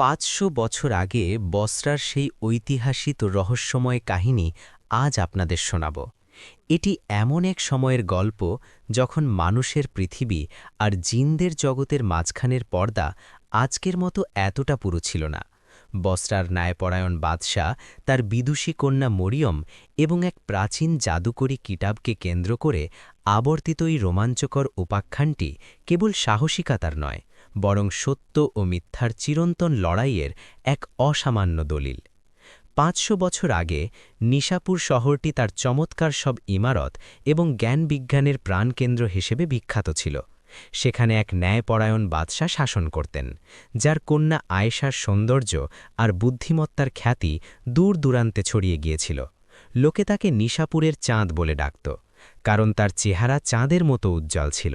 ৫০০ বছর আগে বসরার সেই ঐতিহাসিক ও রহস্যময় কাহিনী আজ আপনাদের শোনাব। এটি এমন এক সময়ের গল্প যখন মানুষের পৃথিবী আর জিনদের জগতের মাঝখানের পর্দা আজকের মতো এতটা পুরু ছিল না। বসরার ন্যায়পরায়ণ বাদশাহ, তার বিদুষী কন্যা মরিয়ম এবং এক প্রাচীন জাদুকরী কিতাবকে কেন্দ্র করে আবর্তিত এই রোমাঞ্চকর উপাখ্যানটি কেবল সাহসিকতার নয়, বরং সত্য ও মিথ্যার চিরন্তন লড়াইয়ের এক অসামান্য দলিল। ৫০০ বছর আগে নিশাপুর শহরটি তার চমৎকার সব ইমারত এবং জ্ঞান-বিজ্ঞানের প্রাণকেন্দ্র হিসেবে বিখ্যাত ছিল। সেখানে এক ন্যায়পরায়ণ বাদশাহ শাসন করতেন, যার কন্যা আয়েশার সৌন্দর্য আর বুদ্ধিমত্তার খ্যাতি দূর দূরান্তে ছড়িয়ে গিয়েছিল। লোকে তাকে নিশাপুরের চাঁদ বলে ডাকত, কারণ তার চেহারা চাঁদের মতো উজ্জ্বল ছিল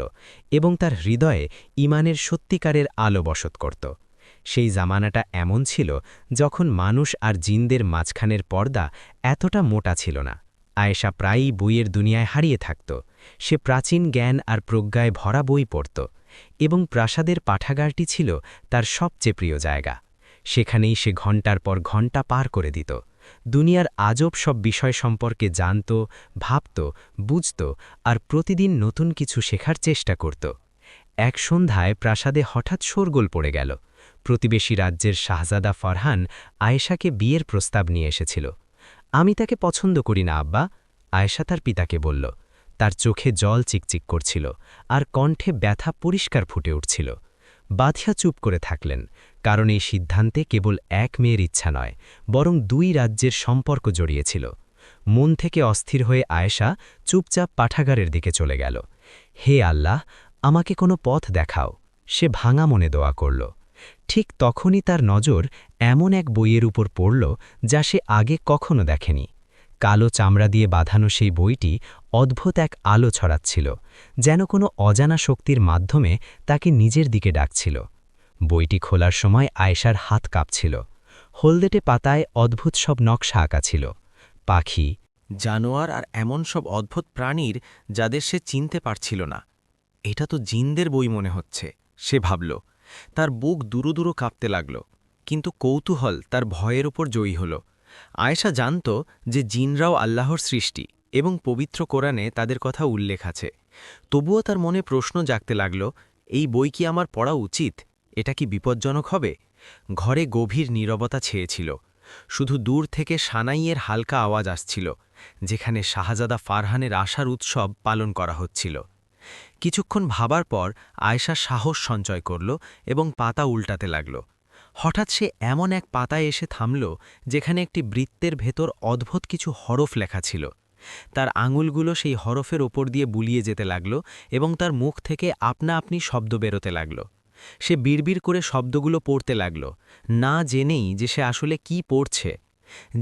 এবং তার হৃদয়ে ঈমানের সত্যিকারের আলো বসত করত। সেই জামানাটা এমন ছিল যখন মানুষ আর জিনদের মাঝখানের পর্দা এতটা মোটা ছিল না। আয়েশা প্রায়ই বইয়ের দুনিয়ায় হারিয়ে থাকত। সে প্রাচীন জ্ঞান আর প্রজ্ঞায় ভরা বই পড়ত এবং প্রাসাদের পাঠাগারটি ছিল তার সবচেয়ে প্রিয় জায়গা। সেখানেই সে ঘণ্টার পর ঘণ্টা পার করে দিত। দুনিয়ার আজব সব বিষয় সম্পর্কে জানত, ভাবত, বুঝত আর প্রতিদিন নতুন কিছু শেখার চেষ্টা করত। এক সন্ধ্যায় প্রাসাদে হঠাৎ শোরগোল পড়ে গেল। প্রতিবেশী রাজ্যের শাহজাদা ফরহান আয়েশাকে বিয়ের প্রস্তাব নিয়ে এসেছিল। আমি তাকে পছন্দ করি না আব্বা, আয়েশা তার পিতাকে বলল। তার চোখে জল চিকচিক করছিল আর কণ্ঠে ব্যথা পরিষ্কার ফুটে উঠছিল। বাদশা চুপ করে থাকলেন, কারণ এই সিদ্ধান্তে কেবল এক মেয়ের ইচ্ছা নয়, বরং দুই রাজ্যের সম্পর্ক জড়িয়েছিল। মন থেকে অস্থির হয়ে আয়েশা চুপচাপ পাঠাগারের দিকে চলে গেল। হে আল্লাহ, আমাকে কোনো পথ দেখাও, সে ভাঙা মনে দোয়া করল। ঠিক তখনই তার নজর এমন এক বইয়ের উপর পড়ল যা সে আগে কখনো দেখেনি। কালো চামড়া দিয়ে বাঁধানো সেই বইটি অদ্ভুত এক আলো ছড়াচ্ছিল, যেন কোনো অজানা শক্তির মাধ্যমে তাকে নিজের দিকে ডাকছিল। বইটি খোলার সময় আয়েশার হাত কাঁপছিল। হলদেটে পাতায় অদ্ভুত সব নকশা আঁকা ছিল, পাখি, জানোয়ার আর এমন সব অদ্ভুত প্রাণীর যাদের সে চিনতে পারছিল না। এটা তো জিনদের বই মনে হচ্ছে, সে ভাবল। তার বুক দুরু দুরু কাঁপতে লাগল, কিন্তু কৌতূহল তার ভয়ের ওপর জয়ী হল। আয়েশা জানত যে জিনরাও আল্লাহর সৃষ্টি এবং পবিত্র কোরআনে তাদের কথা উল্লেখ আছে। তবুও তার মনে প্রশ্ন জাগতে লাগল, এই বই কি আমার পড়া উচিত? এটা কি বিপজ্জনক হবে? ঘরে গভীর নীরবতা ছেয়েছিল। শুধু দূর থেকে সানাইয়ের হালকা আওয়াজ আসছিল, যেখানে শাহজাদা ফারহানের আশার উৎসব পালন করা হচ্ছিল। কিছুক্ষণ ভাবার পর আয়েশা সাহস সঞ্চয় করল এবং পাতা উল্টাতে লাগল। হঠাৎ সে এমন এক পাতায় এসে থামল যেখানে একটি বৃত্তের ভেতর অদ্ভুত কিছু হরফ লেখা ছিল। তার আঙুলগুলো সেই হরফের ওপর দিয়ে বুলিয়ে যেতে লাগল এবং তার মুখ থেকে আপনা আপনি শব্দ বেরোতে লাগল। সে বিড়বিড় করে শব্দগুলো পড়তে লাগল, না জেনেই যে সে আসলে কি পড়ছে।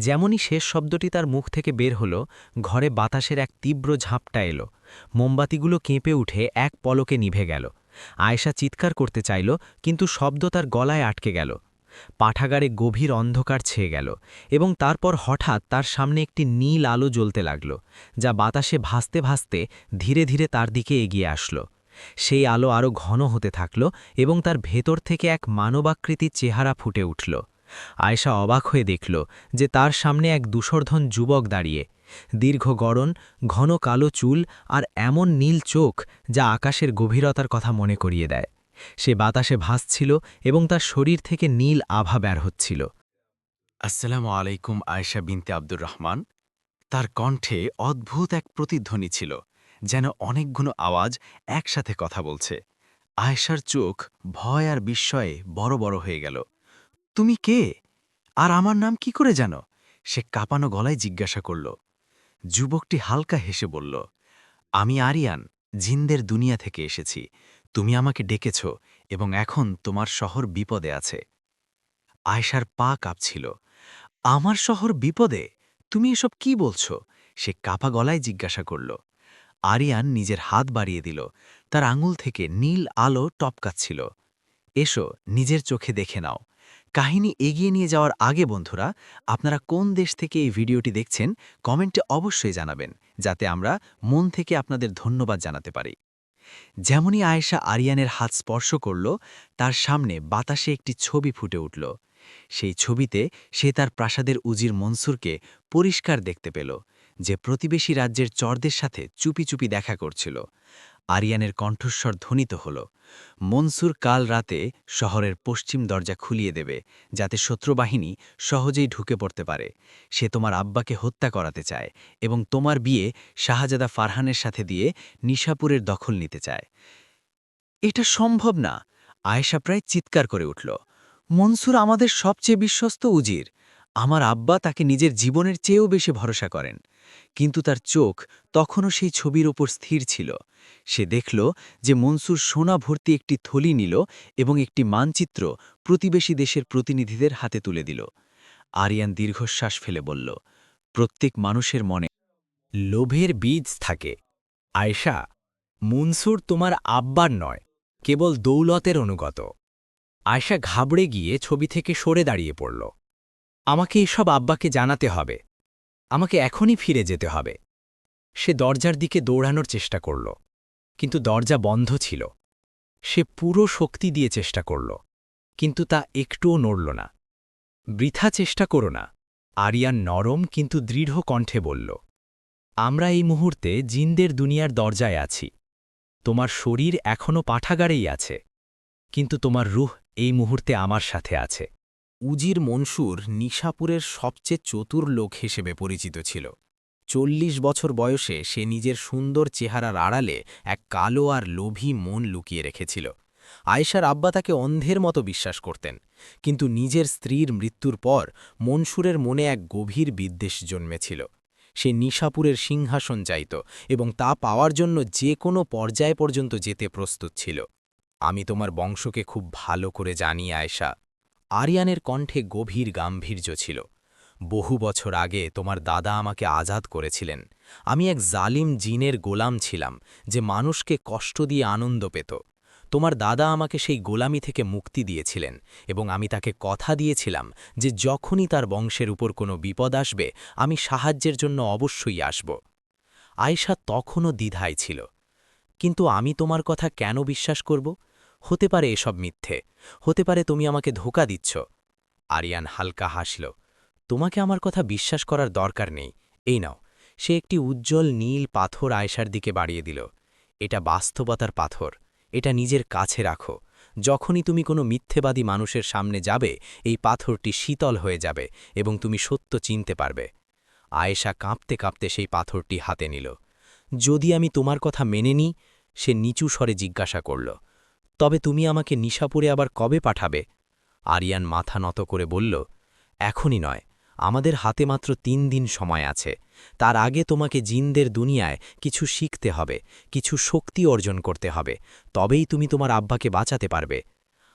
যেমনই শেষ শব্দটি তার মুখ থেকে বের হলো, ঘরে বাতাসের এক তীব্র ঝাপটা এলো। মোমবাতিগুলো কেঁপে উঠে এক পলকে নিভে গেল। আয়েশা চিৎকার করতে চাইল, কিন্তু শব্দ তার গলায় আটকে গেল। পাঠাগারে গভীর অন্ধকার ছেয়ে গেল এবং তারপর হঠাৎ তার সামনে একটি নীল আলো জ্বলতে লাগল, যা বাতাসে ভাসতে ভাসতে ধীরে ধীরে তার দিকে এগিয়ে আসলো। সেই আলো আরও ঘন হতে থাকল এবং তার ভেতর থেকে এক মানবাকৃতির চেহারা ফুটে উঠল। আয়েশা অবাক হয়ে দেখল যে তার সামনে এক দুঃশর্ধন যুবক দাঁড়িয়ে। দীর্ঘ গড়ন, ঘন কালো চুল আর এমন নীল চোখ যা আকাশের গভীরতার কথা মনে করিয়ে দেয়। সে বাতাসে ভাসছিল এবং তার শরীর থেকে নীল আভা বের হচ্ছিল। আসসালামু আলাইকুম আয়েশা বিনতে আব্দুর রহমান। তার কণ্ঠে অদ্ভুত এক প্রতিধ্বনি ছিল, যেন অনেকগুলো আওয়াজ একসাথে কথা বলছে। আয়েশার চোখ ভয় আর বিস্ময়ে বড় বড় হয়ে গেল। তুমি কে? আর আমার নাম কি করে জানো? সে কাঁপানো গলায় জিজ্ঞাসা করল। যুবকটি হালকা হেসে বলল, আমি আরিয়ান, জিনদের দুনিয়া থেকে এসেছি। তুমি আমাকে ডেকেছ এবং এখন তোমার শহর বিপদে আছে। আয়েশার পা কাঁপছিল। আমার শহর বিপদে? তুমি এসব কি বলছো? সে কাপা গলায় জিজ্ঞাসা করল। আরিয়ান নিজের হাত বাড়িয়ে দিল। তার আঙুল থেকে নীল আলো টপকাচ্ছিল। এসো, নিজের চোখে দেখে নাও। কাহিনী এগিয়ে নিয়ে যাওয়ার আগে বন্ধুরা, আপনারা কোন দেশ থেকে এই ভিডিওটি দেখছেন কমেন্টে অবশ্যই জানাবেন, যাতে আমরা মন থেকে আপনাদের ধন্যবাদ জানাতে পারি। যেমনই আয়েশা আরিয়ানের হাত স্পর্শ করল, তার সামনে বাতাসে একটি ছবি ফুটে উঠল। সেই ছবিতে সে তার প্রাসাদের উজির মনসুরকে পরিষ্কার দেখতে পেল, যে প্রতিবেশী রাজ্যের চরদের সাথে চুপি চুপি দেখা করছিল। আরিয়ানের কণ্ঠস্বর ধ্বনিত হল, মনসুর কাল রাতে শহরের পশ্চিম দরজা খুলিয়ে দেবে, যাতে শত্রুবাহিনী সহজেই ঢুকে পড়তে পারে। সে তোমার আব্বাকে হত্যা করাতে চায় এবং তোমার বিয়ে শাহজাদা ফারহানের সাথে দিয়ে নিশাপুরের দখল নিতে চায়। এটা সম্ভব না, আয়েশা প্রায় চিৎকার করে উঠল। মনসুর আমাদের সবচেয়ে বিশ্বস্ত উজির। আমার আব্বা তাকে নিজের জীবনের চেয়েও বেশি ভরসা করেন। কিন্তু তার চোখ তখনও সেই ছবির ওপর স্থির ছিল। সে দেখল যে মনসুর সোনা ভর্তি একটি থলি নিল এবং একটি মানচিত্র প্রতিবেশী দেশের প্রতিনিধিদের হাতে তুলে দিল। আরিয়ান দীর্ঘশ্বাস ফেলে বলল, প্রত্যেক মানুষের মনে লোভের বীজ থাকে। আয়েশা, মনসুর তোমার আব্বার নয়, কেবল দৌলতের অনুগত। আয়েশা ঘাবড়ে গিয়ে ছবি থেকে সরে দাঁড়িয়ে পড়ল। আমাকে এসব আব্বাকে জানাতে হবে। আমাকে এখনই ফিরে যেতে হবে। সে দরজার দিকে দৌড়ানোর চেষ্টা করল, কিন্তু দরজা বন্ধ ছিল। সে পুরো শক্তি দিয়ে চেষ্টা করল, কিন্তু তা একটুও নড়ল না। বৃথা চেষ্টা করো না, আরিয়ান নরম কিন্তু দৃঢ় কণ্ঠে বলল। আমরা এই মুহূর্তে জিনদের দুনিয়ার দরজায় আছি। তোমার শরীর এখনও পাঠাগারেই আছে, কিন্তু তোমার রুহ এই মুহূর্তে আমার সাথে আছে। উজির মনসুর নিশাপুরের সবচেয়ে চতুর লোক হিসেবে পরিচিত ছিল। ৪০ বছর বয়সে সে নিজের সুন্দর চেহারার আড়ালে এক কালো আর লোভী মন লুকিয়ে রেখেছিল। আয়েশার আব্বা তাকে অন্ধের মতো বিশ্বাস করতেন, কিন্তু নিজের স্ত্রীর মৃত্যুর পর মনসুরের মনে এক গভীর বিদ্বেষ জন্মেছিল। সে নিশাপুরের সিংহাসন চাইত এবং তা পাওয়ার জন্য যে কোনো পর্যায় পর্যন্ত যেতে প্রস্তুত ছিল। আমি তোমার বংশকে খুব ভালো করে জানি আয়েশা। আরিয়ানের কণ্ঠে গভীর গাম্ভীর্য ছিল। বহু বছর আগে তোমার দাদা আমাকে আজাদ করেছিলেন। আমি এক জালিম জিনের গোলাম ছিলাম, যে মানুষকে কষ্ট দিয়ে আনন্দ পেত। তোমার দাদা আমাকে সেই গোলামি থেকে মুক্তি দিয়েছিলেন এবং আমি তাকে কথা দিয়েছিলাম যে যখনই তার বংশের উপর কোনো বিপদ আসবে আমি সাহায্যের জন্য অবশ্যই আসব। আয়েশা তখনও দ্বিধায় ছিল। কিন্তু আমি তোমার কথা কেন বিশ্বাস করব? হতে পারে এসব মিথ্যে, হতে পারে তুমি আমাকে ধোঁকা দিচ্ছ। আরিয়ান হালকা হাসল। তোমাকে আমার কথা বিশ্বাস করার দরকার নেই। এই নাও। সে একটি উজ্জ্বল নীল পাথর আয়েশার দিকে বাড়িয়ে দিল। এটা বাস্তবতার পাথর। এটা নিজের কাছে রাখো। যখনই তুমি কোনো মিথ্যেবাদী মানুষের সামনে যাবে, এই পাথরটি শীতল হয়ে যাবে এবং তুমি সত্য চিনতে পারবে। আয়েশা কাঁপতে কাঁপতে সেই পাথরটি হাতে নিল। যদি আমি তোমার কথা মেনে নিই, সে নিচু স্বরে জিজ্ঞাসা করল, তবে তুমি আমাকে নিশাপুরে আবার কবে পাঠাবে? আরিয়ান মাথা নত করে বলল, এখনই নয়, আমাদের হাতে মাত্র ৩ দিন সময় আছে। তার আগে তোমাকে জিনদের দুনিয়ায় কিছু শিখতে হবে, কিছু শক্তি অর্জন করতে হবে, তবেই তুমি তোমার আব্বাকে বাঁচাতে পারবে।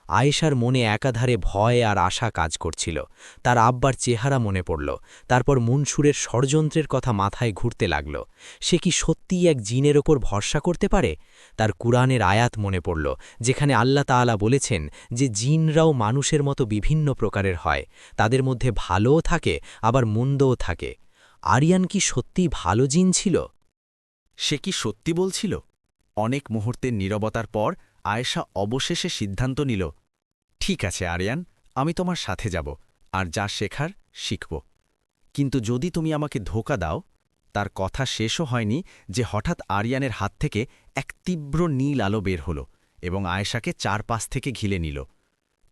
আয়েশার মনে একাধারে ভয় আর আশা কাজ করছিল। তার আব্বার চেহারা মনে পড়ল, তারপর মনসুরের ষড়যন্ত্রের কথা মাথায় ঘুরতে লাগল। সে কি সত্যিই এক জিনের ওপর ভরসা করতে পারে? তার কুরআনের আয়াত মনে পড়ল, যেখানে আল্লাহ তাআলা বলেছেন যে জিনরাও মানুষের মতো বিভিন্ন প্রকারের হয়, তাদের মধ্যে ভালোও থাকে আবার মন্দও থাকে। আরিয়ান কি সত্যিই ভালো জিন ছিল? সে কি সত্যি বলছিল? অনেক মুহূর্তের নীরবতার পর আয়েশা অবশেষে সিদ্ধান্ত নিল, ঠিক আছে আরিয়ান, আমি তোমার সাথে যাব, আর যা শেখার শিখব। কিন্তু যদি তুমি আমাকে ধোঁকা দাও। তার কথা শেষও হয়নি যে হঠাৎ আরিয়ানের হাত থেকে এক তীব্র নীল আলো বের হল এবং আয়েশাকে চারপাশ থেকে ঘিরে নিল।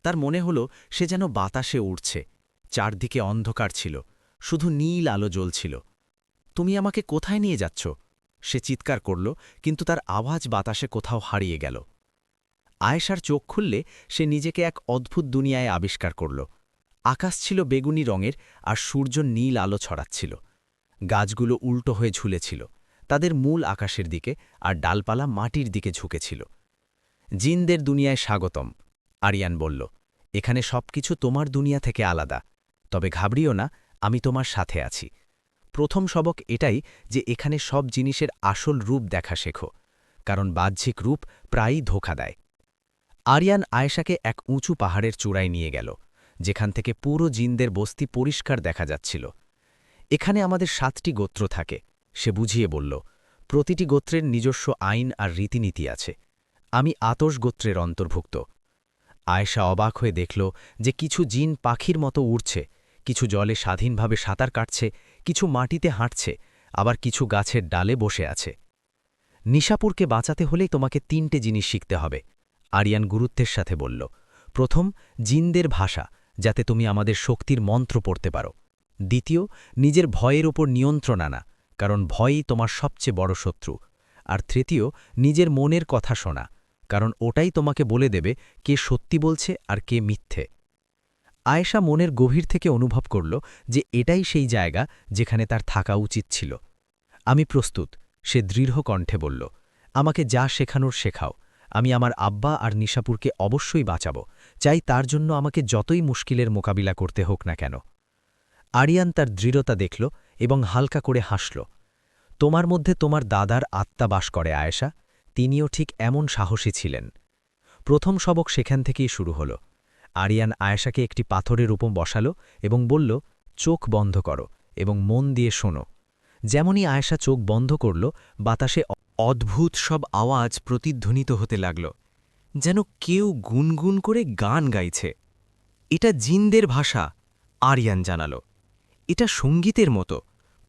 তার মনে হল সে যেন বাতাসে উড়ছে। চারদিকে অন্ধকার ছিল, শুধু নীল আলো জ্বলছিল। তুমি আমাকে কোথায় নিয়ে যাচ্ছ? সে চিৎকার করল, কিন্তু তার আওয়াজ বাতাসে কোথাও হারিয়ে গেল। আয়েশার চোখ খুললে সে নিজেকে এক অদ্ভুত দুনিয়ায় আবিষ্কার করল। আকাশ ছিল বেগুনি রঙের আর সূর্য নীল আলো ছড়াচ্ছিল। গাছগুলো উল্টো হয়ে ঝুলেছিল, তাদের মূল আকাশের দিকে, আর ডালপালা মাটির দিকে ঝুঁকেছিল। জিনদের দুনিয়ায় স্বাগতম, আরিয়ান বলল। এখানে সবকিছু তোমার দুনিয়া থেকে আলাদা, তবে ঘাবড়িও না, আমি তোমার সাথে আছি। প্রথম সবক এটাই যে এখানে সব জিনিসের আসল রূপ দেখা শেখো, কারণ বাহ্যিক রূপ প্রায়ই ধোঁকা দেয়। আরিয়ান আয়েশাকে এক উঁচু পাহাড়ের চূড়ায় নিয়ে গেল, যেখান থেকে পুরো জিনদের বস্তি পরিষ্কার দেখা যাচ্ছিল। এখানে আমাদের 7টি গোত্র থাকে, সে বুঝিয়ে বলল। প্রতিটি গোত্রের নিজস্ব আইন আর রীতিনীতি আছে। আমি আতস গোত্রের অন্তর্ভুক্ত। আয়েশা অবাক হয়ে দেখল যে কিছু জিন পাখির মতো উড়ছে, কিছু জলে স্বাধীনভাবে সাঁতার কাটছে, কিছু মাটিতে হাঁটছে, আবার কিছু গাছের ডালে বসে আছে। নিশাপুরকে বাঁচাতে হলেই তোমাকে 3টে জিনিস শিখতে হবে, আরিয়ান গুরুত্বের সাথে বলল। প্রথম, জিনদের ভাষা, যাতে তুমি আমাদের শক্তির মন্ত্র পড়তে পারো। দ্বিতীয়, নিজের ভয়ের ওপর নিয়ন্ত্রণ আনা, কারণ ভয়ই তোমার সবচেয়ে বড় শত্রু। আর তৃতীয়, নিজের মনের কথা শোনা, কারণ ওটাই তোমাকে বলে দেবে কে সত্যি বলছে আর কে মিথ্যে। আয়েশা মনের গভীর থেকে অনুভব করল যে এটাই সেই জায়গা যেখানে তার থাকা উচিত ছিল। আমি প্রস্তুত, সে দৃঢ় কণ্ঠে বলল। আমাকে যা শেখানোর শেখাও। আমি আমার আব্বা আর নিশাপুরকে অবশ্যই বাঁচাব, চাই তার জন্য আমাকে যতই মুশকিলের মোকাবিলা করতে হোক না কেন। আরিয়ান তার দৃঢ়তা দেখল এবং হালকা করে হাসল। তোমার মধ্যে তোমার দাদার আত্মা বাস করে আয়েশা, তিনিও ঠিক এমন সাহসী ছিলেন। প্রথম সবক সেখান থেকেই শুরু হল। আরিয়ান আয়েশাকে একটি পাথরের উপর বসালো এবং বলল, চোখ বন্ধ করো এবং মন দিয়ে শোনো। যেমনই আয়েশা চোখ বন্ধ করল, বাতাসে অদ্ভুত সব আওয়াজ প্রতিধ্বনিত হতে লাগল, যেন কেউ গুনগুন করে গান গাইছে। এটা জিনদের ভাষা, আরিয়ান জানালো। এটা সঙ্গীতের মতো,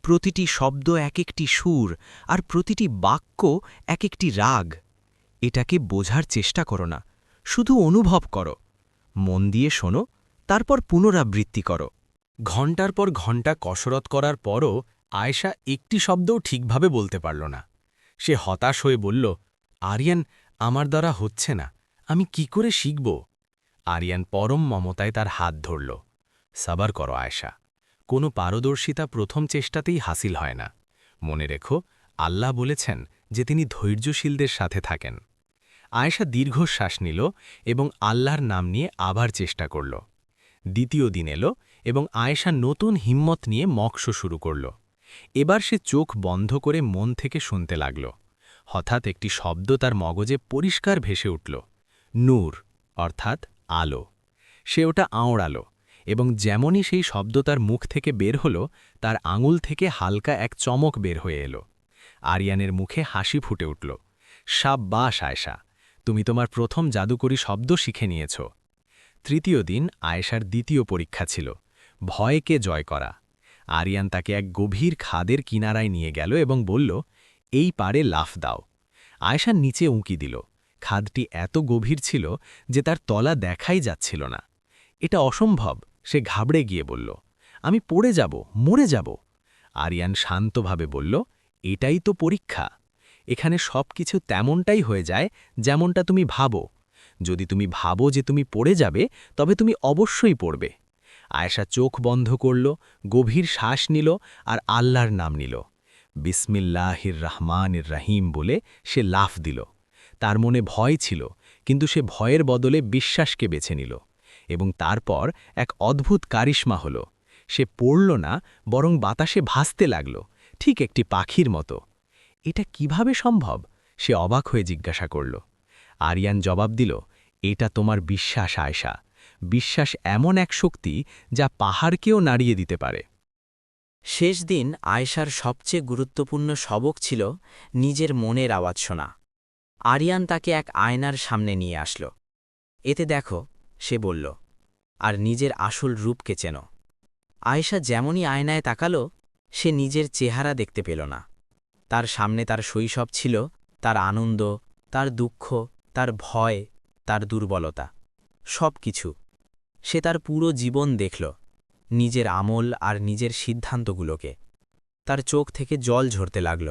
প্রতিটি শব্দ এক একটি সুর, আর প্রতিটি বাক্য এক একটি রাগ। এটাকে বোঝার চেষ্টা করো না, শুধু অনুভব করো। মন দিয়ে শোনো, তারপর পুনরাবৃত্তি করো। ঘণ্টার পর ঘণ্টা কসরত করার পরও আয়েশা একটি শব্দও ঠিকভাবে বলতে পারল না। সে হতাশ হয়ে বলল, আরিয়ান, আমার দ্বারা হচ্ছে না, আমি কি করে শিখব? আরিয়ান পরম মমতায় তার হাত ধরল। সাবার করো আয়েশা, কোনো পারদর্শিতা প্রথম চেষ্টাতেই হাসিল হয় না। মনে রেখো, আল্লাহ বলেছেন যে তিনি ধৈর্যশীলদের সাথে থাকেন। আয়েশা দীর্ঘশ্বাস নিল এবং আল্লাহর নাম নিয়ে আবার চেষ্টা করল। দ্বিতীয় দিন এলো এবং আয়েশা নতুন হিম্মত নিয়ে মক্স শুরু করল। এবার সে চোখ বন্ধ করে মন থেকে শুনতে লাগল। হঠাৎ একটি শব্দ তার মগজে পরিষ্কার ভেসে উঠল, নূর, অর্থাৎ আলো। সে ওটা আওড়ালো এবং যেমনই সেই শব্দ তার মুখ থেকে বের হল, তার আঙুল থেকে হালকা এক চমক বের হয়ে এলো। আরিয়ানের মুখে হাসি ফুটে উঠল। শাব্বাশ আয়েশা, তুমি তোমার প্রথম জাদুকরী শব্দ শিখে নিয়েছ। তৃতীয় দিন আয়েশার দ্বিতীয় পরীক্ষা ছিল, ভয়কে জয় করা। আরিয়ান তাকে এক গভীর খাদের কিনারায় নিয়ে গেল এবং বলল, এই পারে লাফ দাও। আয়েশা নিচে উঁকি দিল। খাদটি এত গভীর ছিল যে তার তলা দেখাই যাচ্ছিল না। এটা অসম্ভব, সে ঘাবড়ে গিয়ে বলল, আমি পড়ে যাব, মরে যাব। আরিয়ান শান্তভাবে বলল, এটাই তো পরীক্ষা। এখানে সব কিছু তেমনটাই হয়ে যায় যেমনটা তুমি ভাবো। যদি তুমি ভাবো যে তুমি পড়ে যাবে, তবে তুমি অবশ্যই পড়বে। আয়েশা চোখ বন্ধ করল, গভীর শ্বাস নিল আর আল্লাহর নাম নিল। বিসমিল্লাহির রহমানির রহিম বলে সে লাফ দিল। তার মনে ভয় ছিল, কিন্তু সে ভয়ের বদলে বিশ্বাসকে বেছে নিল। এবং তারপর এক অদ্ভুত কারিশমা হল। সে পড়ল না, বরং বাতাসে ভাসতে লাগল, ঠিক একটি পাখির মতো। এটা কিভাবে সম্ভব? সে অবাক হয়ে জিজ্ঞাসা করল। আরিয়ান জবাব দিল, এটা তোমার বিশ্বাস আয়েশা। বিশ্বাস এমন এক শক্তি যা পাহাড়কেও নাড়িয়ে দিতে পারে। শেষ দিন আয়েশার সবচেয়ে গুরুত্বপূর্ণ সবক ছিল নিজের মনের আওয়াজ শোনা। আরিয়ান তাকে এক আয়নার সামনে নিয়ে আসল। এতে দেখো, সে বলল, আর নিজের আসল রূপকে চেনো। আয়েশা যেমনই আয়নায় তাকালো, সে নিজের চেহারা দেখতে পেল না। তার সামনে তার শৈশব ছিল, তার আনন্দ, তার দুঃখ, তার ভয়, তার দুর্বলতা, সব কিছু। সে তার পুরো জীবন দেখল, নিজের আমল আর নিজের সিদ্ধান্তগুলোকে। তার চোখ থেকে জল ঝরতে লাগল।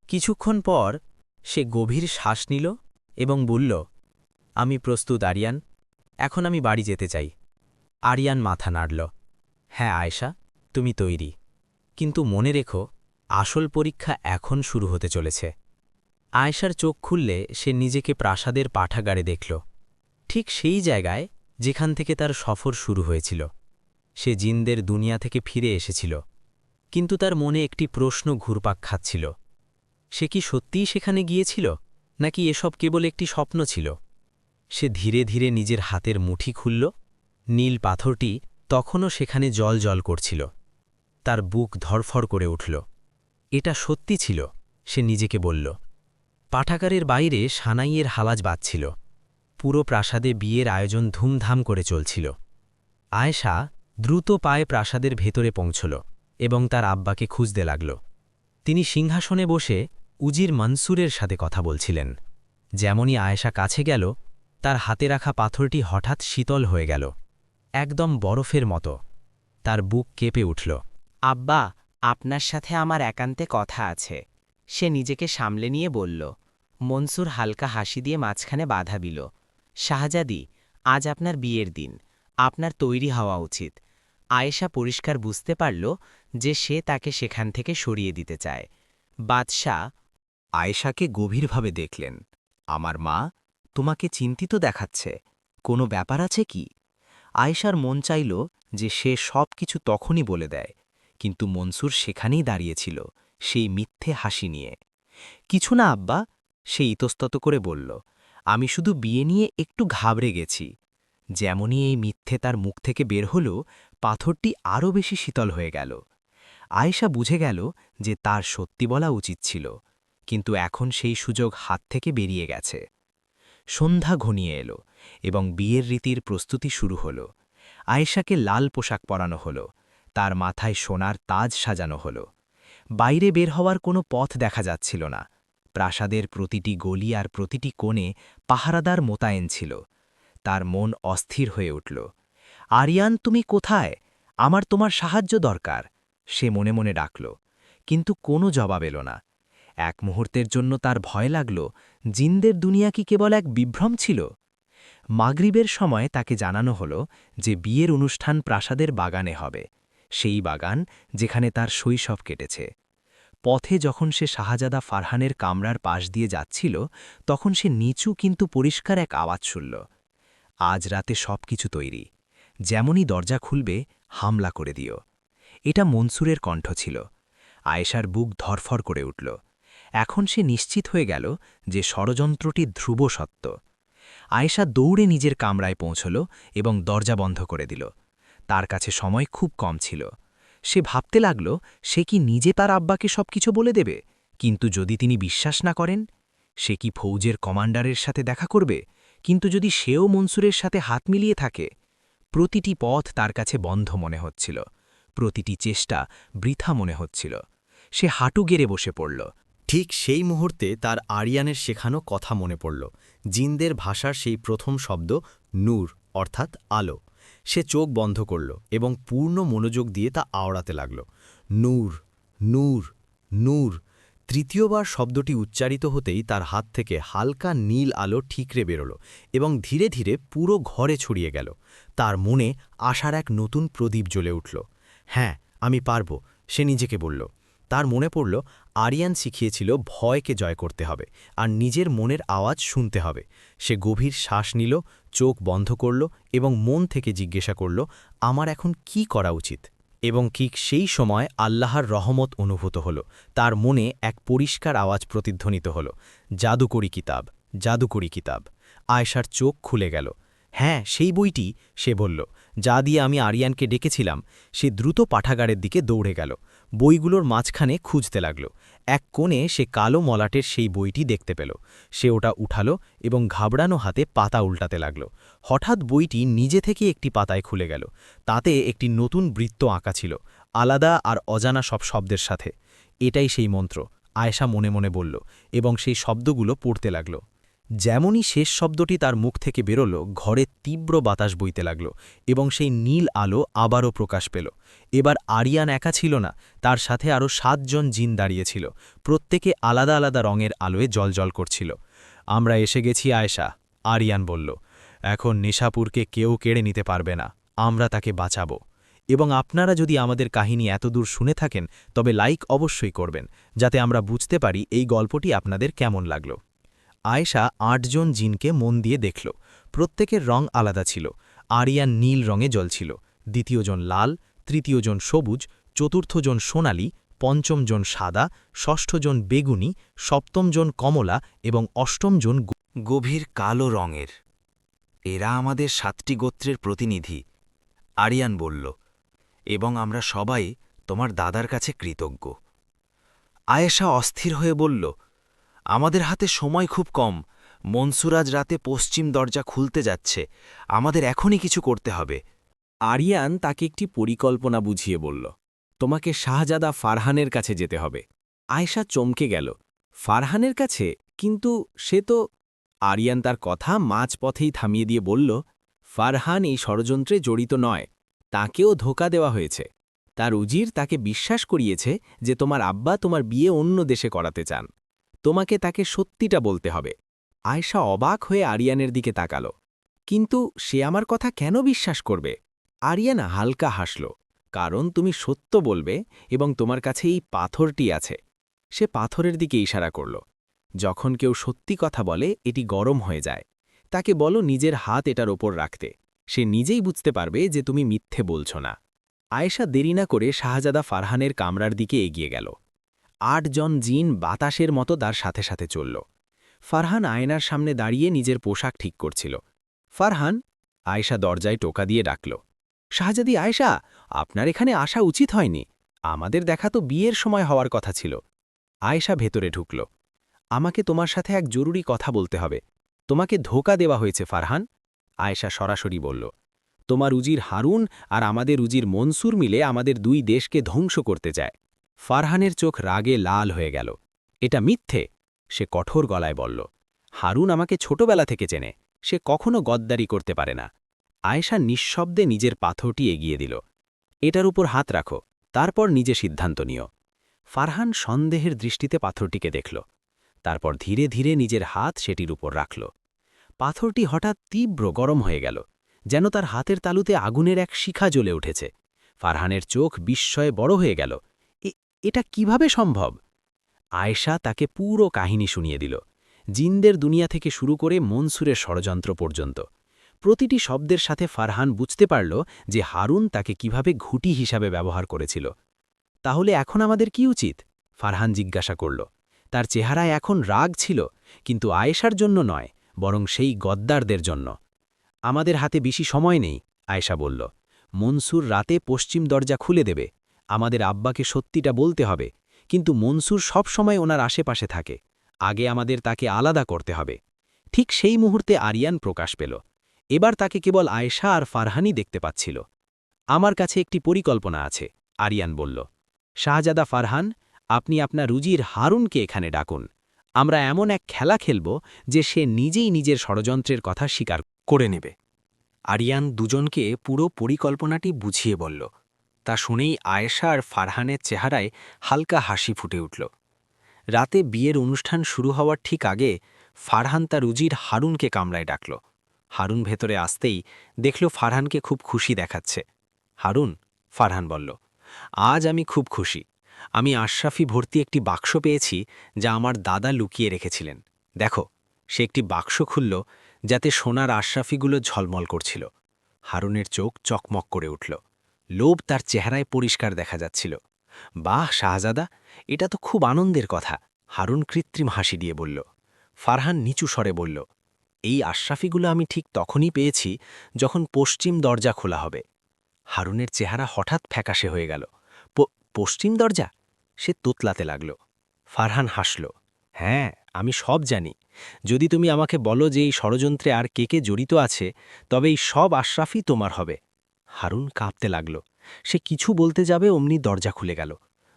কিছুক্ষণ পর সে গভীর শ্বাস নিল এবং বলল, আমি প্রস্তুত আরিয়ান, এখন আমি বাড়ি যেতে চাই। আরিয়ান মাথা নাড়ল। হ্যাঁ আয়েশা, তুমি তৈরি। কিন্তু মনে রেখো, আসল পরীক্ষা এখন শুরু হতে চলেছে। আয়েশার চোখ খুললে সে নিজেকে প্রাসাদের পাঠাগারে দেখল, ঠিক সেই জায়গায় যেখান থেকে তার সফর শুরু হয়েছিল। সে জিনদের দুনিয়া থেকে ফিরে এসেছিল, কিন্তু তার মনে একটি প্রশ্ন ঘুরপাক খাচ্ছিল। সে কি সত্যিই সেখানে গিয়েছিল, নাকি এসব কেবল একটি স্বপ্ন ছিল? সে ধীরে ধীরে নিজের হাতের মুঠি খুলল। নীল পাথরটি তখনও সেখানে জল করছিল। তার বুক ধরফর করে উঠল। এটা সত্যি ছিল, সে নিজেকে বলল। পাঠাগারের বাইরে সানাইয়ের হালাজ বাজছিল। পুরো প্রাসাদে বিয়ের আয়োজন ধুমধাম করে চলছিল। আয়েশা দ্রুত পায়ে প্রাসাদের ভেতরে পৌঁছল এবং তার আব্বাকে খুঁজতে লাগল। তিনি সিংহাসনে বসে উজির মনসুরের সাথে কথা বলছিলেন। যেমনই আয়েশা কাছে গেল, তার হাতে রাখা পাথরটি হঠাৎ শীতল হয়ে গেল, একদম বরফের মতো। তার বুক কেঁপে উঠল। আব্বা, আপনার সাথে আমার একান্তে কথা আছে। সে নিজেকে সামলে নিয়ে বলল। মনসুর হালকা হাসি দিয়ে মাঝখানে বাধা দিল। শাহজাদি, আজ আপনার বিয়ের দিন, আপনার তৈরি হওয়া উচিত। আয়েশা পরিষ্কার বুঝতে পারল যে সে তাকে সেখান থেকে সরিয়ে দিতে চায়। বাদশাহ আয়েশাকে গভীরভাবে দেখলেন। আমার মা, তোমাকে চিন্তিত দেখাচ্ছে। কোনো ব্যাপার আছে কি? আয়েশার মন চাইল যে সে সব কিছু তখনই বলে দেয়, কিন্তু মনসুর সেখানেই দাঁড়িয়েছিল, সেই মিথ্যে হাসি নিয়ে। কিছু না আব্বা, সে ইতস্তত করে বলল। আমি শুধু বিয়ে নিয়ে একটু ঘাবড়ে গেছি। যেমনই এই মিথ্যে তার মুখ থেকে বের হল, পাথরটি আরও বেশি শীতল হয়ে গেল। আয়েশা বুঝে গেল যে তার সত্যি বলা উচিত ছিল, কিন্তু এখন সেই সুযোগ হাত থেকে বেরিয়ে গেছে। সন্ধ্যা ঘনিয়ে এলো এবং বিয়ের রীতির প্রস্তুতি শুরু হল। আয়েশাকে লাল পোশাক পরানো হল, তার মাথায় সোনার তাজ সাজানো হল। বাইরে বের হওয়ার কোনো পথ দেখা যাচ্ছিল না। প্রাসাদের প্রতিটি গলি আর প্রতিটি কোণে পাহারাদার মোতায়েন ছিল। তার মন অস্থির হয়ে উঠল। আরিয়ান, তুমি কোথায়? আমার তোমার সাহায্য দরকার, সে মনে মনে ডাকল, কিন্তু কোনো জবাব এলো না। এক মুহূর্তের জন্য তার ভয় লাগল, জিনদের দুনিয়া কি কেবল এক বিভ্রম ছিল? মাগরিবের সময় তাকে জানানো হলো যে বিয়ের অনুষ্ঠান প্রাসাদের বাগানে হবে, সেই বাগান যেখানে তার শৈশব কেটেছে। পথে যখন সে শাহজাদা ফারহানের কামরার পাশ দিয়ে যাচ্ছিল, তখন সে নিচু কিন্তু পরিষ্কার এক আওয়াজ শুনল। আজ রাতে সব কিছু তৈরি, যেমনই দরজা খুলবে হামলা করে দিও। এটা মনসুরের কণ্ঠ ছিল। আয়েশার বুক ধরফর করে উঠল। এখন সে নিশ্চিত হয়ে গেল যে ষড়যন্ত্রটি ধ্রুব সত্য। আয়েশা দৌড়ে নিজের কামরায় পৌঁছল এবং দরজা বন্ধ করে দিল। তার কাছে সময় খুব কম ছিল। সে ভাবতে লাগল, সে কি নিজে তার আব্বাকে সবকিছু বলে দেবে? কিন্তু যদি তিনি বিশ্বাস না করেন? সে কি ফৌজের কমান্ডারের সাথে দেখা করবে? কিন্তু যদি সেও মনসুরের সাথে হাত মিলিয়ে থাকে? প্রতিটি পথ তার কাছে বন্ধ মনে হচ্ছিল, প্রতিটি চেষ্টা বৃথা মনে হচ্ছিল। সে হাঁটু গেড়ে বসে পড়ল। ঠিক সেই মুহূর্তে তার আরিয়ানের শেখানো কথা মনে পড়ল, জিনদের ভাষার সেই প্রথম শব্দ নূর, অর্থাৎ আলো। সে চোখ বন্ধ করল এবং পূর্ণ মনোযোগ দিয়ে তা আওড়াতে লাগল। নূর, নূর, নূর। তৃতীয়বার শব্দটি উচ্চারিত হতেই তার হাত থেকে হালকা নীল আলো ঠিকরে বেরোল এবং ধীরে ধীরে পুরো ঘরে ছড়িয়ে গেল। তার মনে আশার এক নতুন প্রদীপ জ্বলে উঠল। হ্যাঁ, আমি পারব, সে নিজেকে বলল। তার মনে পড়ল, আরিয়ান শিখিয়েছিল ভয়কে জয় করতে হবে আর নিজের মনের আওয়াজ শুনতে হবে। সে গভীর শ্বাস নিল, চোখ বন্ধ করল এবং মন থেকে জিজ্ঞাসা করল, আমার এখন কি করা উচিত? এবং ঠিক সেই সময় আল্লাহর রহমত অনুভূত হল। তার মনে এক পরিষ্কার আওয়াজ প্রতিধ্বনিত হল, জাদুকরি কিতাব, জাদুকরি কিতাব। আয়েশার চোখ খুলে গেল। হ্যাঁ, সেই বইটি, সে বলল, যা দিয়ে আমি আরিয়ানকে ডেকেছিলাম। সে দ্রুত পাঠাগারের দিকে দৌড়ে গেল, বইগুলোর মাঝখানে খুঁজতে লাগল। এক কোণে সে কালো মলাটের সেই বইটি দেখতে পেল। সে ওটা উঠালো এবং ঘাবড়ানো হাতে পাতা উল্টাতে লাগল। হঠাৎ বইটি নিজে থেকে একটি পাতায় খুলে গেল। তাতে একটি নতুন বৃত্ত আঁকা ছিল, আলাদা আর অজানা সব শব্দের সাথে। এটাই সেই মন্ত্র, আয়েশা মনে মনে বলল এবং সেই শব্দগুলো পড়তে লাগল। যেমনই শেষ শব্দটি তার মুখ থেকে বেরোল, ঘরে তীব্র বাতাস বইতে লাগল এবং সেই নীল আলো আবারও প্রকাশ পেল। এবার আরিয়ান একা ছিল না, তার সাথে আরও 7 জন জিন দাঁড়িয়েছিল, প্রত্যেকে আলাদা আলাদা রঙের আলোয় জ্বলজ্বল করছিল। আমরা এসে গেছি আয়েশা, আরিয়ান বলল। এখন নিশাপুরকে কেউ কেড়ে নিতে পারবে না, আমরা তাকে বাঁচাব। এবং আপনারা যদি আমাদের কাহিনী এতদূর শুনে থাকেন, তবে লাইক অবশ্যই করবেন, যাতে আমরা বুঝতে পারি এই গল্পটি আপনাদের কেমন লাগল। আয়েশা 8 জন জিনকে মন দিয়ে দেখল। প্রত্যেকের রং আলাদা ছিল। আরিয়ান নীল রঙে জ্বলছিল, দ্বিতীয়জন লাল, তৃতীয়জন সবুজ, চতুর্থজন সোনালি, পঞ্চমজন সাদা, ষষ্ঠজন বেগুনি, সপ্তমজন কমলা এবং অষ্টমজন গভীর কালো রঙের। এরা আমাদের 7টি গোত্রের প্রতিনিধি, আরিয়ান বলল, এবং আমরা সবাই তোমার দাদার কাছে কৃতজ্ঞ। আয়েশা অস্থির হয়ে বলল, আমাদের হাতে সময় খুব কম। মনসুর আজ রাতে পশ্চিম দরজা খুলতে যাচ্ছে, আমাদের এখনই কিছু করতে হবে। আরিয়ান তাকে একটি পরিকল্পনা বুঝিয়ে বলল, তোমাকে শাহজাদা ফারহানের কাছে যেতে হবে। আয়েশা চমকে গেল, ফারহানের কাছে? কিন্তু সে তো... আরিয়ান তার কথা মাঝপথেই থামিয়ে দিয়ে বলল, ফারহান এই ষড়যন্ত্রে জড়িত নয়, তাকেও ধোঁকা দেওয়া হয়েছে। তার উজির তাকে বিশ্বাস করিয়েছে যে তোমার আব্বা তোমার বিয়ে অন্য দেশে করাতে চান। তোমাকে তাকে সত্যিটা বলতে হবে। আয়েশা অবাক হয়ে আরিয়ানের দিকে তাকাল। কিন্তু সে আমার কথা কেন বিশ্বাস করবে? আরিয়ান হালকা হাসল, কারণ তুমি সত্য বলবে এবং তোমার কাছে এই পাথরটি আছে। সে পাথরের দিকে ইশারা করল। যখন কেউ সত্যি কথা বলে এটি গরম হয়ে যায়। তাকে বলো নিজের হাত এটার ওপর রাখতে, সে নিজেই বুঝতে পারবে যে তুমি মিথ্যে বলছ না। আয়েশা দেরি না করে শাহজাদা ফারহানের কামরার দিকে এগিয়ে গেল। ৮ জন জিন বাতাসের মতো তার সাথে সাথে চলল। ফারহান আয়নার সামনে দাঁড়িয়ে নিজের পোশাক ঠিক করছিল। ফারহান, আয়েশা দরজায় টোকা দিয়ে ডাকল। শাহজাদি আয়েশা, আপনার এখানে আসা উচিত হয়নি, আমাদের দেখা তো বিয়ের সময় হওয়ার কথা ছিল। আয়েশা ভেতরে ঢুকল। আমাকে তোমার সাথে এক জরুরি কথা বলতে হবে। তোমাকে ধোঁকা দেওয়া হয়েছে ফারহান। আয়েশা সরাসরি বলল, তোমার উজির হারুন আর আমাদের উজির মনসুর মিলে আমাদের 2 দেশকে ধ্বংস করতে চায়। ফারহানের চোখ রাগে লাল হয়ে গেল। এটা মিথ্যে, সে কঠোর গলায় বলল। হারুন আমাকে ছোটবেলা থেকে চেনে, সে কখনো গদ্দারি করতে পারে না। আয়েশা নিঃশব্দে নিজের পাথরটি এগিয়ে দিল। এটার উপর হাত রাখো, তারপর নিজে সিদ্ধান্ত নিও। ফারহান সন্দেহের দৃষ্টিতে পাথরটিকে দেখল, তারপর ধীরে ধীরে নিজের হাত সেটির উপর রাখল। পাথরটি হঠাৎ তীব্র গরম হয়ে গেল, যেন তার হাতের তালুতে আগুনের এক শিখা জ্বলে উঠেছে। ফারহানের চোখ বিস্ময়ে বড় হয়ে গেল। এটা কিভাবে সম্ভব? আয়েশা তাকে পুরো কাহিনী শুনিয়ে দিল, জিনদের দুনিয়া থেকে শুরু করে মনসুরের ষড়যন্ত্র পর্যন্ত। প্রতিটি শব্দের সাথে ফারহান বুঝতে পারল যে হারুন তাকে কিভাবে ঘুঁটি হিসাবে ব্যবহার করেছিল। তাহলে এখন আমাদের কি উচিত? ফারহান জিজ্ঞাসা করল। তার চেহারায় এখন রাগ ছিল, কিন্তু আয়েশার জন্য নয়, বরং সেই গদ্দারদের জন্য। আমাদের হাতে বেশি সময় নেই, আয়েশা বলল। মনসুর রাতে পশ্চিম দরজা খুলে দেবে, আমাদের আব্বাকে সত্যিটা বলতে হবে। কিন্তু মনসুর সব সময় ওনার আশেপাশে থাকে, আগে আমাদের তাকে আলাদা করতে হবে। ঠিক সেই মুহূর্তে আরিয়ান প্রকাশ পেল। এবার তাকে কেবল আয়েশা আর ফারহানই দেখতে পাচ্ছিল। আমার কাছে একটি পরিকল্পনা আছে, আরিয়ান বলল। শাহজাদা ফারহান, আপনি আপনার রুজির হারুনকে এখানে ডাকুন। আমরা এমন এক খেলা খেলব যে সে নিজেই নিজের ষড়যন্ত্রের কথা স্বীকার করে নেবে। আরিয়ান দুজনকে পুরো পরিকল্পনাটি বুঝিয়ে বলল। তা শুনেই আয়েশা আর ফারহানের চেহারায় হালকা হাসি ফুটে উঠল। রাতে বিয়ের অনুষ্ঠান শুরু হওয়ার ঠিক আগে ফারহান তার উজির হারুনকে কামরায় ডাকল। হারুন ভেতরে আসতেই দেখল ফারহানকে খুব খুশি দেখাচ্ছে। হারুন, ফারহান বলল, আজ আমি খুব খুশি। আমি আশরাফি ভর্তি একটি বাক্স পেয়েছি যা আমার দাদা লুকিয়ে রেখেছিলেন। দেখো, সে একটি বাক্স খুলল, যাতে সোনার আশরাফিগুলো ঝলমল করছিল। হারুনের চোখ চকমক করে উঠল, লোভ তার চেহারায় পরিষ্কার দেখা যাচ্ছিল। বাহ শাহজাদা, এটা তো খুব আনন্দের কথা, হারুন কৃত্রিম হাসি দিয়ে বলল। ফারহান নিচু স্বরে বলল, এই আশরাফিগুলো আমি ঠিক তখনই পেয়েছি যখন পশ্চিম দরজা খোলা হবে। হারুনের চেহারা হঠাৎ ফ্যাকাশে হয়ে গেল। পশ্চিম দরজা? সে তোতলাতে লাগল। ফারহান হাসল। হ্যাঁ, আমি সব জানি। যদি তুমি আমাকে বলো যে এই ষড়যন্ত্রে আর কে কে জড়িত আছে, তবে এই সব আশরাফি তোমার হবে। হারুন কাঁপতে লাগল। সে কিছু বলতে যাবে অমনি দরজা খুলে গেল।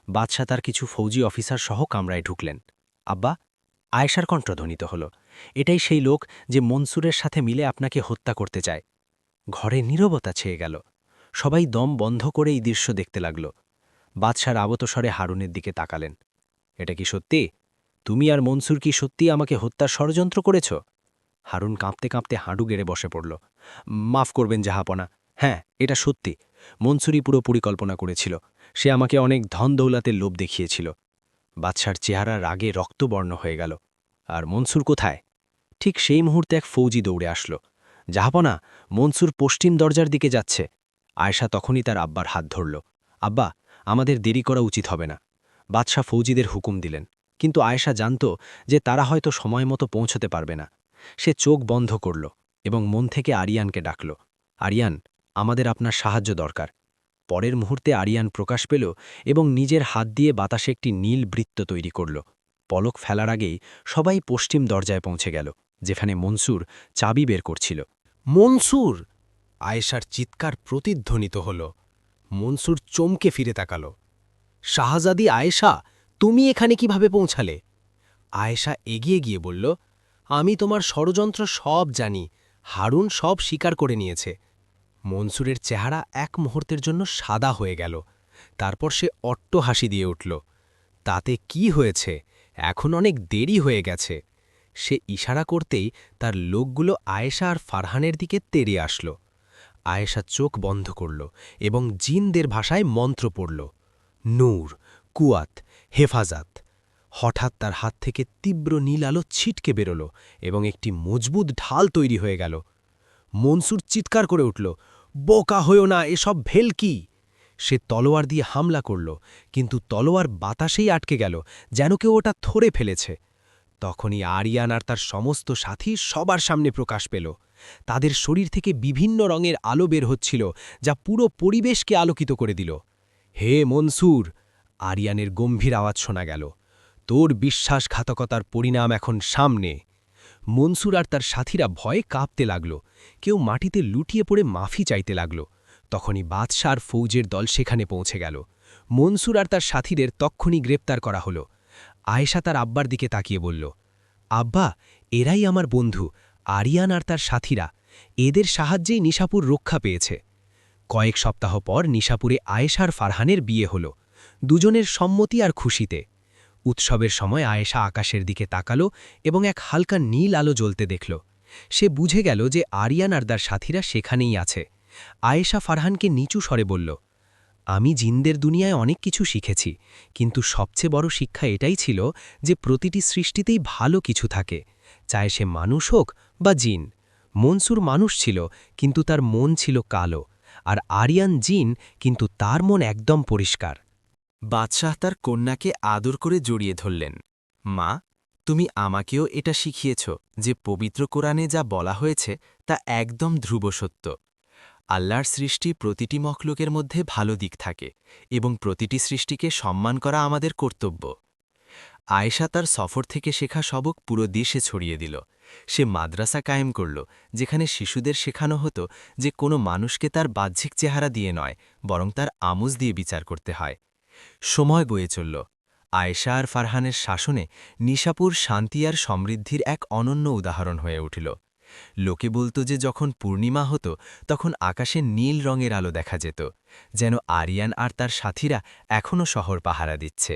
বাদশাহ তার কিছু ফৌজি অফিসার সহ কামরায় ঢুকলেন। আব্বা, আয়েশার কণ্ঠধ্বনিত হল, এটাই সেই লোক যে মনসুরের সাথে মিলে আপনাকে হত্যা করতে চায়। ঘরে নীরবতা ছেয়ে গেল। সবাই দম বন্ধ করে এই দৃশ্য দেখতে লাগল। বাদশার আবত স্বরে হারুনের দিকে তাকালেন। এটা কি সত্যি? তুমি আর মনসুর কি সত্যি আমাকে হত্যার ষড়যন্ত্র করেছ? হারুন কাঁপতে কাঁপতে হাঁটু গেড়ে বসে পড়ল। মাফ করবেন জাহাপনা, হ্যাঁ, এটা সত্যি। মনসুরই পুরো পরিকল্পনা করেছিল। সে আমাকে অনেক ধন দৌলাতের লোভ দেখিয়েছিল। বাদশার চেহারা রাগে রক্তবর্ণ হয়ে গেল। আর মনসুর কোথায়? ঠিক সেই মুহূর্তে এক ফৌজি দৌড়ে আসলো। জাহাপনা, মনসুর পশ্চিম দরজার দিকে যাচ্ছে। আয়েশা তখনই তার আব্বার হাত ধরল। আব্বা, আমাদের দেরি করা উচিত হবে না। বাদশাহ ফৌজিদের হুকুম দিলেন, কিন্তু আয়েশা জানত যে তারা হয়তো সময় মতো পৌঁছতে পারবে না। সে চোখ বন্ধ করল এবং মন থেকে আরিয়ানকে ডাকল। আরিয়ান, আমাদের আপনার সাহায্য দরকার। পরের মুহূর্তে আরিয়ান প্রকাশ পেল এবং নিজের হাত দিয়ে বাতাসে একটি নীল বৃত্ত তৈরি করল। পলক ফেলার আগেই সবাই পশ্চিম দরজায় পৌঁছে গেল, যেখানে মনসুর চাবি বের করছিল। মনসুর! আয়েশার চিৎকার প্রতিধ্বনিত হল। মনসুর চমকে ফিরে তাকাল। শাহজাদি আয়েশা, তুমি এখানে কিভাবে পৌঁছালে? আয়েশা এগিয়ে গিয়ে বলল, আমি তোমার ষড়যন্ত্র সব জানি। হারুন সব স্বীকার করে নিয়েছে। মনসুরের চেহারা এক মুহূর্তের জন্য সাদা হয়ে গেল। তারপর সে অট্ট হাসি দিয়ে উঠল। তাতে কি হয়েছে? এখন অনেক দেরি হয়ে গেছে। সে ইশারা করতেই তার লোকগুলো আয়েশা আর ফারহানের দিকে তেড়ে আসল। আয়েশা চোখ বন্ধ করল এবং জিনদের ভাষায় মন্ত্র পড়ল, নূর, কুয়াত, হেফাজত। হঠাৎ তার হাত থেকে তীব্র নীল আলো ছিটকে বেরোল এবং একটি মজবুত ঢাল তৈরি হয়ে গেল। মনসুর চিৎকার করে উঠল, বোকা হয়েও না, এসব ভেলকি! সে তলোয়ার দিয়ে হামলা করল, কিন্তু তলোয়ার বাতাসেই আটকে গেল, যেন কেউ ওটা থরে ফেলেছে। তখনই আরিয়ান আর তার সমস্ত সাথী সবার সামনে প্রকাশ পেল। তাদের শরীর থেকে বিভিন্ন রঙের আলো বের হচ্ছিল, যা পুরো পরিবেশকে আলোকিত করে দিল। হে মনসুর! আরিয়ানের গম্ভীর আওয়াজ শোনা গেল, তোর বিশ্বাসঘাতকতার পরিণাম এখন সামনে। মনসুর আর তার সাথীরা ভয়ে কাঁপতে লাগল। কেউ মাটিতে লুটিয়ে পড়ে মাফি চাইতে লাগল। তখনই বাদশার ফৌজের দল সেখানে পৌঁছে গেল। মনসুর আর তার সাথীদের তক্ষুনি গ্রেপ্তার করা হল। আয়েশা তার আব্বার দিকে তাকিয়ে বলল, আব্বা, এরাই আমার বন্ধু, আরিয়ান আর তার সাথীরা। এদের সাহায্যেই নিশাপুর রক্ষা পেয়েছে। কয়েক সপ্তাহ পর নিশাপুরে আয়েশার ফারহানের বিয়ে হল, দুজনের সম্মতি আর খুশিতে। উৎসবের সময় আয়েশা আকাশের দিকে তাকালো এবং এক হালকা নীল আলো জ্বলতে দেখল। সে বুঝে গেল যে আরিয়ান আর তার সাথীরা সেখানেই আছে। আয়েশা ফারহানকে নিচু স্বরে বলল, আমি জিনদের দুনিয়ায় অনেক কিছু শিখেছি, কিন্তু সবচেয়ে বড় শিক্ষা এটাই ছিল যে প্রতিটি সৃষ্টিতেই ভালো কিছু থাকে, চায় সে মানুষ হোক বা জিন। মনসুর মানুষ ছিল, কিন্তু তার মন ছিল কালো, আর আরিয়ান জিন, কিন্তু তার মন একদম পরিষ্কার। বাদশাহ তার কন্যাকে আদর করে জড়িয়ে ধরলেন। মা, তুমি আমাকেও এটা শিখিয়েছ যে পবিত্র কোরআনে যা বলা হয়েছে তা একদম ধ্রুব সত্য। আল্লাহর সৃষ্টি প্রতিটি মখলুকের মধ্যে ভালো দিক থাকে এবং প্রতিটি সৃষ্টিকে সম্মান করা আমাদের কর্তব্য। আয়েশা তার সফর থেকে শেখা সবক পুরো দেশে ছড়িয়ে দিল। সে মাদ্রাসা কায়েম করল, যেখানে শিশুদের শেখানো হতো যে কোনো মানুষকে তার বাহ্যিক চেহারা দিয়ে নয়, বরং তার আমোজ দিয়ে বিচার করতে হয়। সময় বয়ে চলল। আয়েশা আর ফারহানের শাসনে নিশাপুর শান্তি আর সমৃদ্ধির এক অনন্য উদাহরণ হয়ে উঠল। লোকে বলত যে যখন পূর্ণিমা হতো তখন আকাশে নীল রঙের আলো দেখা যেত, যেন আরিয়ান আর তার সাথীরা এখনও শহর পাহারা দিচ্ছে।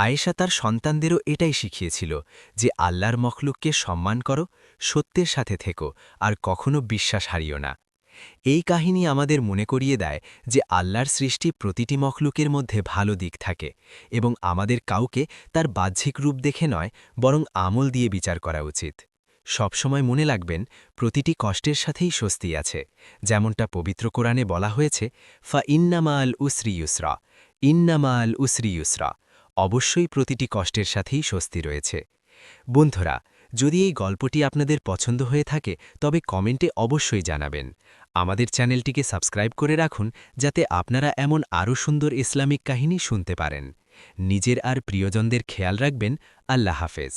আয়েশা তার সন্তানদেরও এটাই শিখিয়েছিল যে আল্লাহর মখলুককে সম্মান করো, সত্যের সাথে থেকো, আর কখনো বিশ্বাস হারিও না। এই কাহিনী আমাদের মনে করিয়ে দেয় যে আল্লাহর সৃষ্টি প্রতিটি মখলুকের মধ্যে ভালো দিক থাকে এবং আমাদের কাউকে তার বাহ্যিক রূপ দেখে নয়, বরং আমল দিয়ে বিচার করা উচিত। সবসময় মনে রাখবেন, প্রতিটি কষ্টের সাথেই স্বস্তি আছে। যেমনটা পবিত্র কোরআনে বলা হয়েছে, ফা ইন্নামা আল উসরি ইউসরা, ইন্নামা আল উসরি ইউসরা। অবশ্যই প্রতিটি কষ্টের সাথেই স্বস্তি রয়েছে। বন্ধুরা, যদি এই গল্পটি আপনাদের পছন্দ হয়ে থাকে তবে কমেন্টে অবশ্যই জানাবেন। আমাদের চ্যানেলটিকে সাবস্ক্রাইব করে রাখুন, যাতে আপনারা এমন আরও সুন্দর ইসলামিক কাহিনী শুনতে পারেন। নিজের আর প্রিয়জনদের খেয়াল রাখবেন। আল্লাহ হাফেজ।